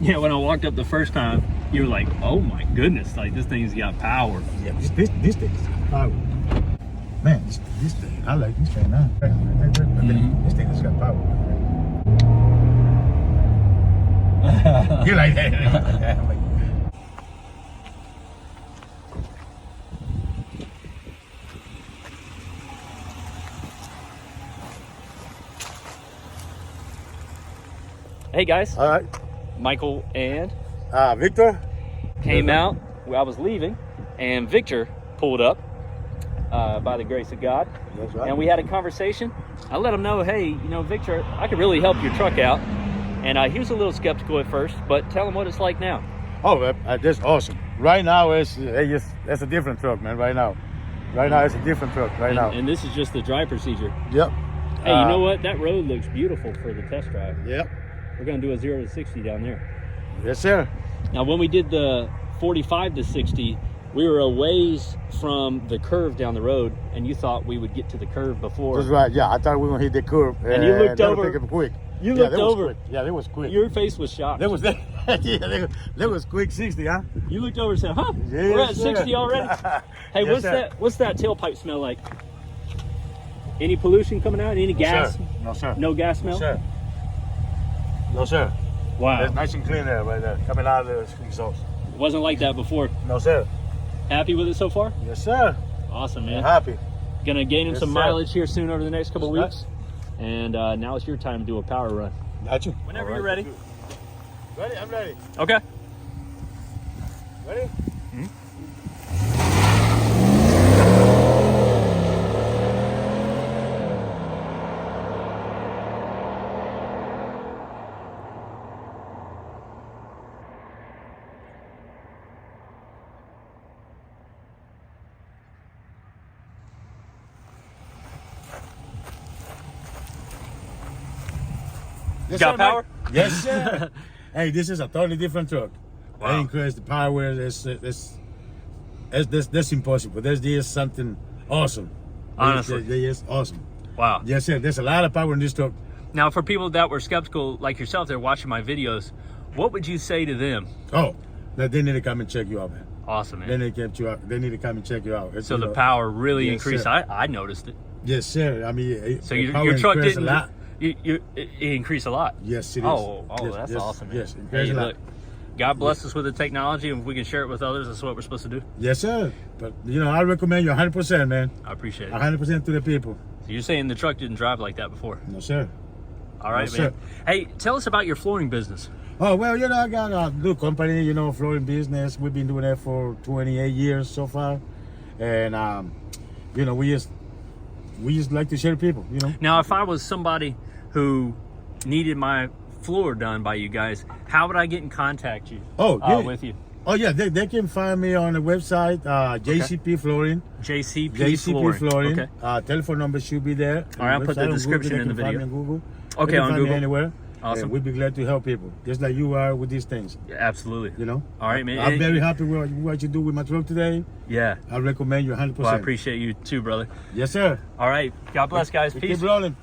Yeah, when I walked up the first time, you were like, "Oh my goodness! Like this thing's got power." Yeah, this thing's got power. Man, this thing, I like this thing now. This thing has got power. You like that? Hey guys. All right. Michael and Victor came out. I was leaving, and Victor pulled up by the grace of God. That's right. And we had a conversation. I let him know, hey, you know, Victor, I could really help your truck out. And he was a little skeptical at first, but tell him what it's like now. Oh, that's awesome. Right now, that's a different truck, man. Right now, it's a different truck. Now. And this is just the dry procedure. Yep. Hey, you know what? That road looks beautiful for the test drive. Yep. We're going to do a 0 to 60 down there. Yes, sir. Now, when we did the 45 to 60, we were a ways from the curve down the road, and you thought we would get to the curve before. That's right. Yeah, I thought we were going to hit the curve. And you looked over. Pick up quick. You looked over. Quick. Yeah, that was quick. Your face was shocked. That was that. Yeah, that was quick 60, huh? You looked over and said, "Huh? Yes, We're at sir. 60 already." Hey, Yes, what's that tailpipe smell like? Any pollution coming out? Any gas? Sir. No, sir. No gas smell? No, sir. No, sir. Wow. It's nice and clean there, right there, coming out of the exhaust. Wasn't like that before. No, sir. Happy with it so far? Yes, sir. Awesome, man. I'm happy. Gonna gain him Yes, some sir. mileage here soon over the next couple Yes, weeks. And now it's your time to do a power run. Got you. Whenever All you're right. ready. Ready? I'm ready. Okay. Ready? Yes, Got sir, power? Mike. Yes, sir. Hey, this is a totally different truck. Wow. I increase the power. That's impossible. There's just something awesome. Honestly. Yes, awesome. Wow. Yes, sir. There's a lot of power in this truck. Now, for people that were skeptical like yourself, they're watching my videos, what would you say to them? Oh, that they need to come and check you out, man. Awesome, man. They need to get you out. They need to come and check you out. So the power really Yes, increased. sir. I noticed it. Yes, sir. I mean, So the power your truck increased didn't. a lot. It increased a lot. Yes, it is. Oh, Yes, that's yes, awesome, man. Yes, it Hey, increased a lot. look, God bless us with the technology, and if we can share it with others, that's what we're supposed to do. Yes, sir. But you know, I recommend you 100%, man. I appreciate it. 100% to the people. So you're saying the truck didn't drive like that before? No, sir. All right, No, man. sir. Hey, tell us about your flooring business. Oh, well, you know, I got a new company, you know, flooring business. We've been doing that for 28 years so far. And, you know, we just like to share people, you know. Now, if I was somebody who needed my floor done by you guys, how would I get in contact with you? Oh, yeah, they can find me on the website, JCP Flooring. JCP Flooring. Okay. Telephone number should be there. All right, I'll put the description in the video. On Google. Okay, They can on find me Google. anywhere. Awesome. And we'd be glad to help people, just like you are with these things. Yeah, absolutely. You know. All right, man. I'm very happy with what you do with my truck today. Yeah. I recommend you 100%. Well, I appreciate you too, brother. Yes, sir. All right. God bless, guys. Peace. Keep rolling.